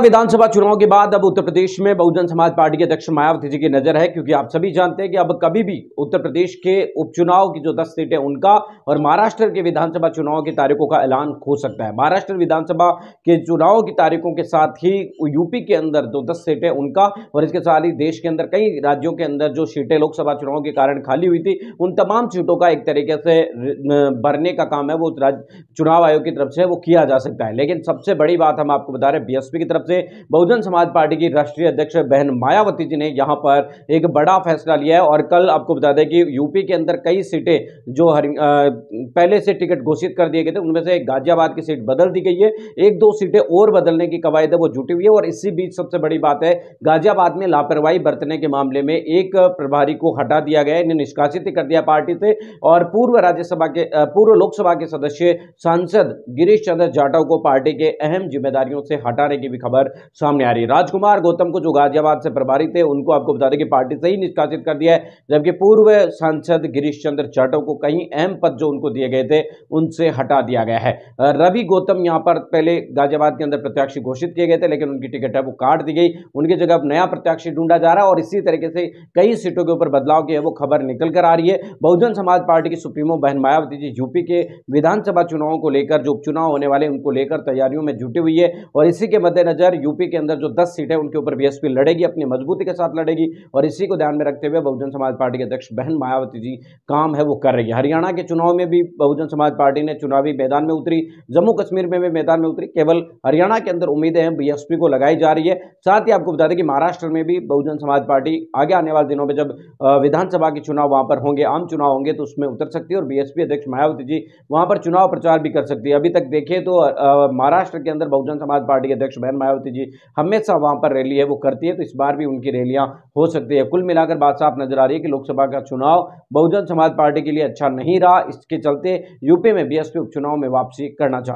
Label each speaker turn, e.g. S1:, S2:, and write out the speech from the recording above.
S1: विधानसभा चुनाव के बाद अब उत्तर प्रदेश में बहुजन समाज पार्टी के अध्यक्ष मायावती जी की नजर है, क्योंकि आप सभी जानते हैं कि अब कभी भी उत्तर प्रदेश के उपचुनाव की जो 10 सीटें उनका और महाराष्ट्र के विधानसभा चुनाव की तारीखों का ऐलान हो सकता है। महाराष्ट्र विधानसभा के चुनाव की तारीखों के साथ ही यूपी के अंदर जो 10 सीटें उनका और इसके साथ ही देश के अंदर कई राज्यों के अंदर जो सीटें लोकसभा चुनाव के कारण खाली हुई थी, उन तमाम सीटों का एक तरीके से भरने का काम है वो चुनाव आयोग की तरफ से वो किया जा सकता है। लेकिन सबसे बड़ी बात हम आपको बता रहे हैं, बीएसपी की तरफ से बहुजन समाज पार्टी की राष्ट्रीय अध्यक्ष बहन मायावती जी ने यहां पर एक बड़ा फैसला लिया है। और कल आपको बता दें कि यूपी के अंदर कई सीटें जो पहले से टिकट घोषित कर दिए गए थे, उनमें से गाजियाबाद की सीट बदल दी गई है। एक दो सीटें और बदलने की कवायद है वो जुटी हुई है। और इसी बीच सबसे बड़ी बात है, गाजियाबाद में लापरवाही बरतने के मामले में एक प्रभारी को हटा दिया गया है, इन्हें निष्कासित कर दिया पार्टी से। और पूर्व लोकसभा के सदस्य सांसद गिरीश चंद्र जाटव को पार्टी के अहम जिम्मेदारियों से हटाने की भी खबर सामने आ रही है। राजकुमार गौतम को जो गाजियाबाद से प्रभारी थे, उनको आपको बता दें कि पार्टी से ही निष्कासित कर दिया है, जबकि पूर्व सांसद गिरीश चंद्र जाटव को कई अहम पद जो उनको दिए गए थे उनसे हटा दिया गया है। रवि गौतम यहां पर पहले गाजियाबाद के अंदर प्रत्याशी घोषित किए गए थे, लेकिन उनकी टिकट है वो काट दी गई, उनकी जगह अब नया प्रत्याशी ढूंढा जा रहा है। और इसी तरीके से कई सीटों के ऊपर बदलाव की है वो खबर निकल कर आ रही है। बहुजन समाज पार्टी की सुप्रीमो बहन मायावती जी यूपी के विधानसभा चुनावों को लेकर, जो उपचुनाव होने वाले उनको लेकर तैयारियों में जुटी हुई है। और इसी के मद्देनजर यूपी के अंदर जो 10 सीटें उनके ऊपर बीएसपी लड़ेगी, अपनी मजबूती के साथ लड़ेगी। और इसी को ध्यान में रखते हुए बहुजन समाज पार्टी के अध्यक्ष बहन मायावती जी काम है वो कर रही है। हरियाणा के चुनाव में भी बहुजन समाज पार्टी ने चुनावी मैदान में उतरी, जम्मू कश्मीर में भी मैदान में उतरी। केवल हरियाणा के अंदर उम्मीदें हैं बीएसपी को लगाई जा रही है। साथ ही आपको बता दें कि महाराष्ट्र में भी बहुजन समाज पार्टी आगे आने वाले दिनों में जब विधानसभा के चुनाव वहां पर होंगे, आम चुनाव होंगे, तो उसमें उतर सकती है। और बीएसपी अध्यक्ष मायावती जी वहां पर चुनाव प्रचार भी कर सकती है। अभी तक देखें तो महाराष्ट्र के अंदर बहुजन समाज पार्टी के अध्यक्ष बहन मायावती जी हमेशा वहां पर रैली है वो करती है, तो इस बार भी उनकी रैलियां हो सकती है। कुल मिलाकर बात साफ नजर आ रही है कि लोकसभा का चुनाव बहुजन समाज पार्टी के लिए अच्छा नहीं रहा। इसके चलते यूपी में बीएसपी उपचुनाव में वापसी करना चाहती है।